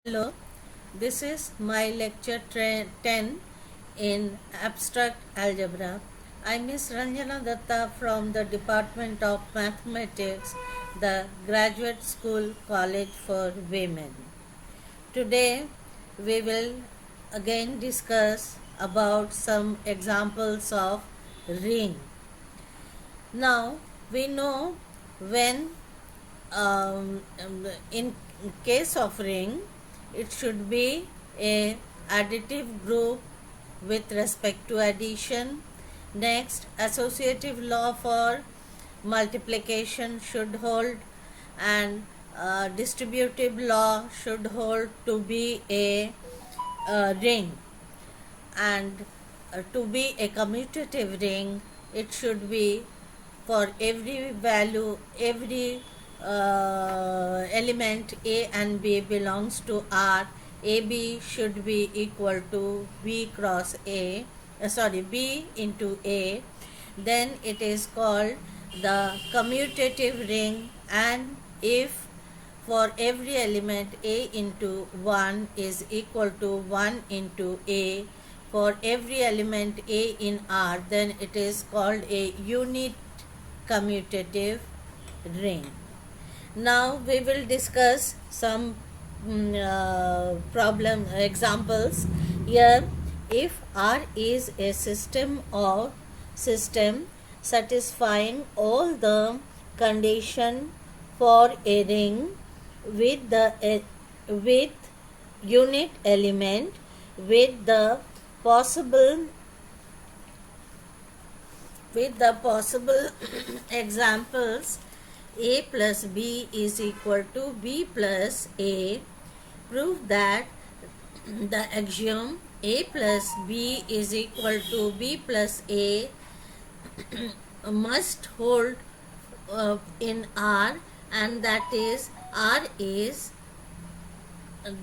Hello, this is my lecture 10 in abstract algebra. I am Ms. Ranjana Datta from the Department of Mathematics, the Graduate School College for Women. Today we will again discuss about some examples of ring. Now we know when in case of ring it should be a additive group with respect to addition. Next, associative law for multiplication should hold, and distributive law should hold to be a ring. And to be a commutative ring, it should be for every value, every element A and B belongs to R. AB should be equal to B cross A, B into A. Then it is called the commutative ring. And if for every element A into 1 is equal to 1 into A, for every element A in R, then it is called a unit commutative ring. Now we will discuss some problem examples here. If R is a system satisfying all the condition for a ring with with unit element with the possible examples A plus B is equal to B plus A, prove that the axiom A plus B is equal to B plus A must hold in R, and that is R is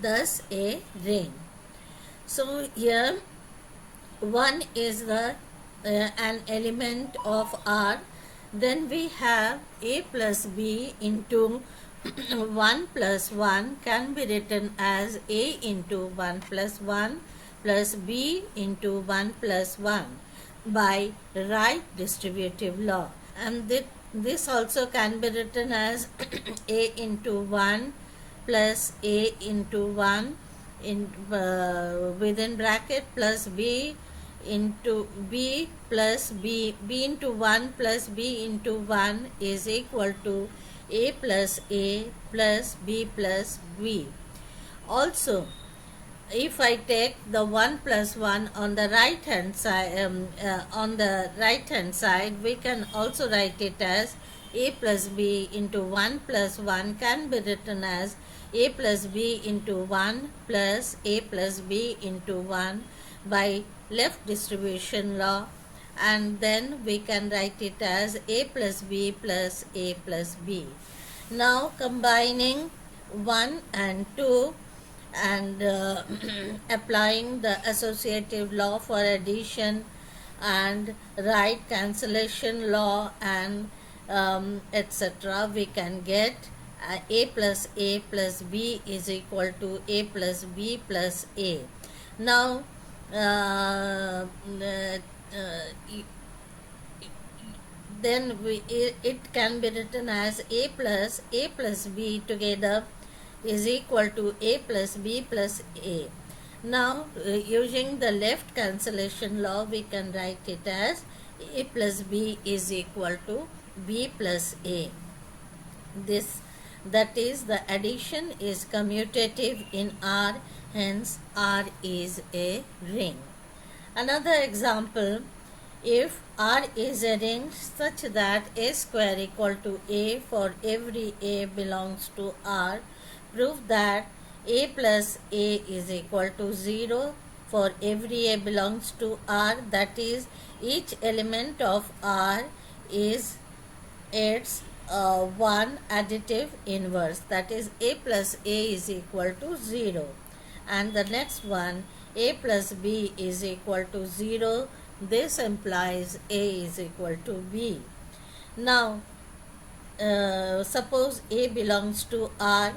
thus a ring. So here 1 is the an element of R. Then we have A plus B into 1 plus 1 can be written as A into 1 plus 1 plus B into 1 plus 1 by right distributive law. And this also can be written as A into 1 plus A into 1 in within bracket plus B into B plus B into 1 plus B into 1 is equal to A plus A plus B plus B. Also, if I take the 1 plus 1 on the right hand side, we can also write it as A plus B into 1 plus 1 can be written as A plus B into 1 plus A plus B into 1 by left distribution law, and then we can write it as A plus B plus A plus B. Now combining 1 and 2 and applying the associative law for addition and right cancellation law and etc., we can get A plus B is equal to A plus B plus A. Now then it can be written as A plus B together is equal to A plus B plus A. Now using the left cancellation law, we can write it as A plus B is equal to B plus A. That is, the addition is commutative in R, hence R is a ring. Another example, if R is a ring such that A square equal to A for every A belongs to R, prove that A plus A is equal to 0 for every A belongs to R, that is, each element of R is its one additive inverse, that is A plus A is equal to 0. And the next one, A plus B is equal to 0. This implies A is equal to B. Now suppose A belongs to R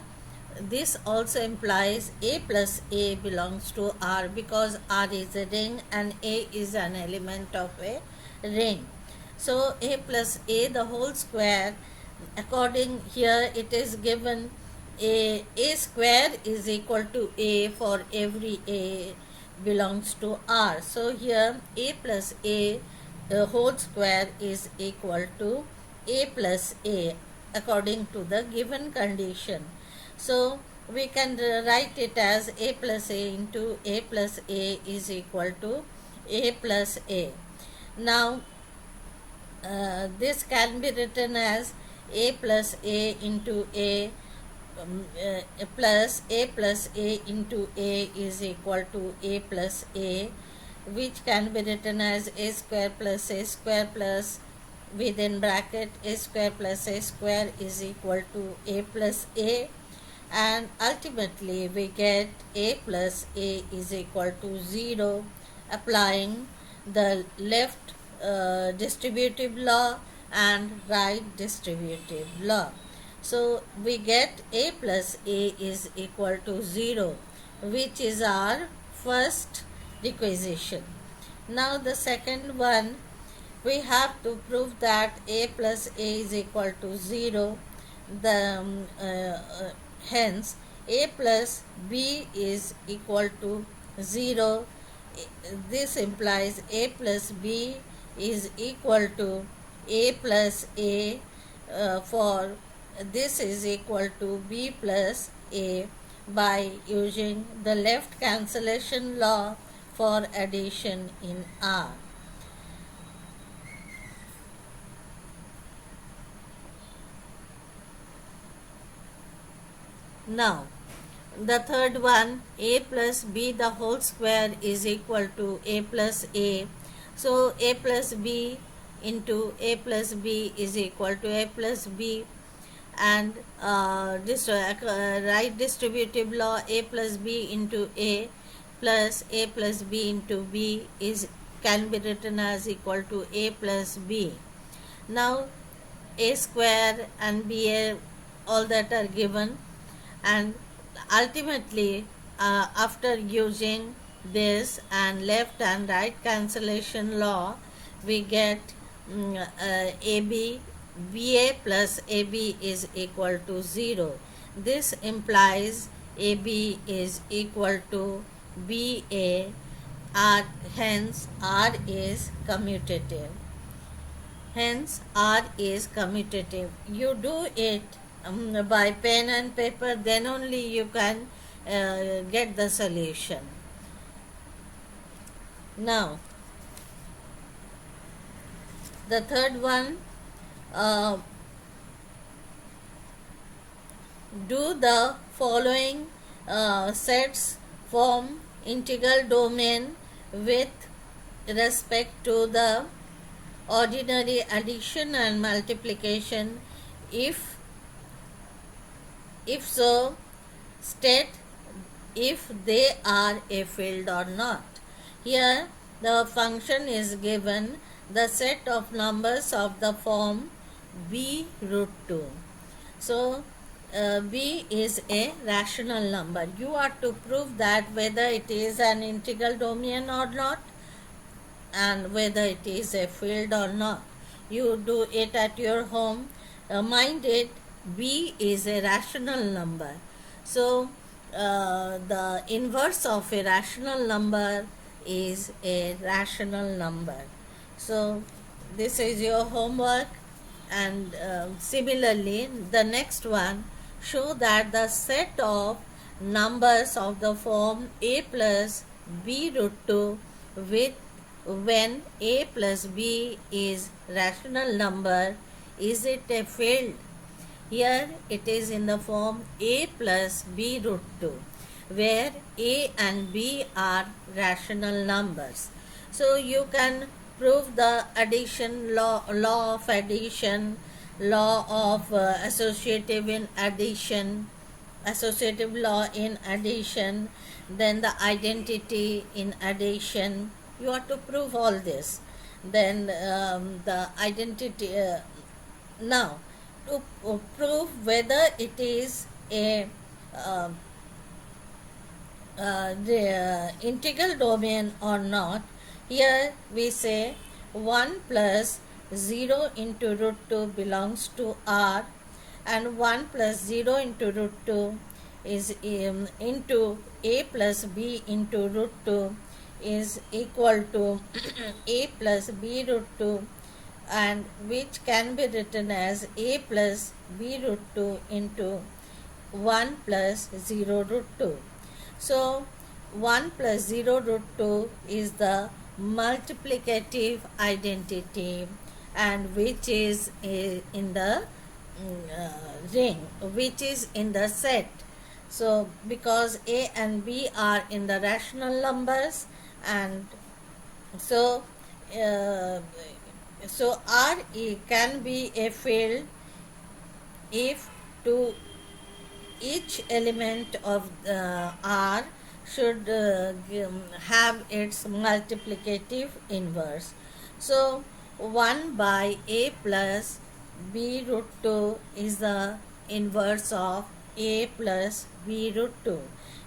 this also implies A plus A belongs to R, because R is a ring and A is an element of a ring. So A plus A the whole square, according here it is given A square is equal to A for every A belongs to R. So here A plus A the whole square is equal to A plus A according to the given condition. So we can write it as A plus A into A plus A is equal to A plus A. Now this can be written as A plus A into plus A plus A into A is equal to A plus A, which can be written as A square plus within bracket A square plus A square is equal to A plus A, and ultimately we get A plus A is equal to 0, applying the left distributive law and right distributive law. So we get A plus A is equal to 0, which is our first requisition. Now the second one, we have to prove that A plus A is equal to 0. Hence A plus B is equal to 0. This implies A plus B is equal to A plus A, for this is equal to B plus A, by using the left cancellation law for addition in R. Now, the third one, A plus B the whole square is equal to A plus A. So, A plus B into A plus B is equal to A plus B, and right distributive law, A plus B into A plus A plus B into B is can be written as equal to A plus B. Now A square and B all that are given, and ultimately after using this and left and right cancellation law, we get AB BA plus AB is equal to 0. This implies AB is equal to BA, hence R is commutative. Hence R is commutative. You do it by pen and paper, then only you can get the solution. Now the third one, uh, do the following sets form integral domain with respect to the ordinary addition and multiplication. If so, state if they are a field or not. Here the function is given the set of numbers of the form b root 2. So b is a rational number. You are to prove that whether it is an integral domain or not, and whether it is a field or not. You do it at your home. Mind it, b is a rational number. So the inverse of a rational number is a rational number. So this is your homework, and similarly the next one, show that the set of numbers of the form a plus b root 2 with when a plus b is rational number, is it a field? Here it is in the form a plus b root 2, where a and b are rational numbers. So you can prove the addition law of addition, law of associative law in addition, then the identity in addition. You have to prove all this. Then the identity. Now, to prove whether it is a uh, the integral domain or not. Here we say 1 plus 0 into root 2 belongs to R, and 1 plus 0 into root 2 is into a plus b into root 2 is equal to a plus b root 2, and which can be written as a plus b root 2 into 1 plus 0 root 2. So 1 plus 0 root 2 is the multiplicative identity, and which is in the ring, which is in the set. So because a and b are in the rational numbers, and so uh, R can be a field if to each element of R should have its multiplicative inverse. So 1 by a plus b root 2 is the inverse of a plus b root 2,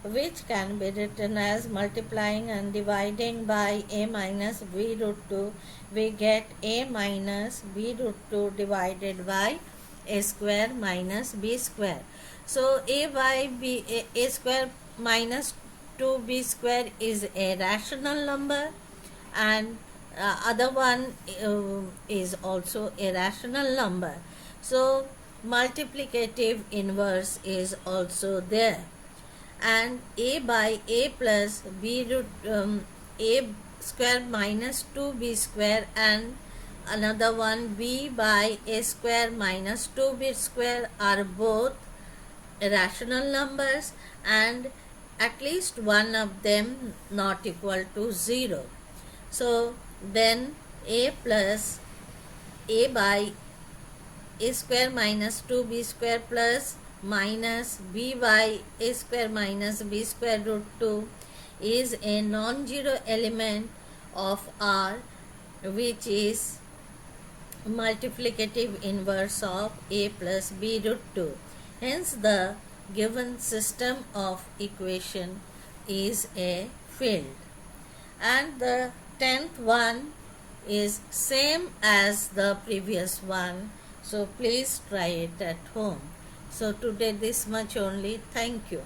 which can be written as multiplying and dividing by a minus b root 2. We get a minus b root 2 divided by a square minus b square. So a by b, a square minus 2b square is a rational number, and other one is also a rational number. So multiplicative inverse is also there, and a by a plus b root a square minus 2b square, and another one b by a square minus 2b square are both rational numbers, and at least one of them not equal to 0. So then a plus a by a square minus 2b square plus minus b by a square minus b square root 2 is a non-zero element of R, which is multiplicative inverse of a plus b root 2. Hence the given system of equation is a field. And the 10th one is same as the previous one, so please try it at home. So today this much only. Thank you.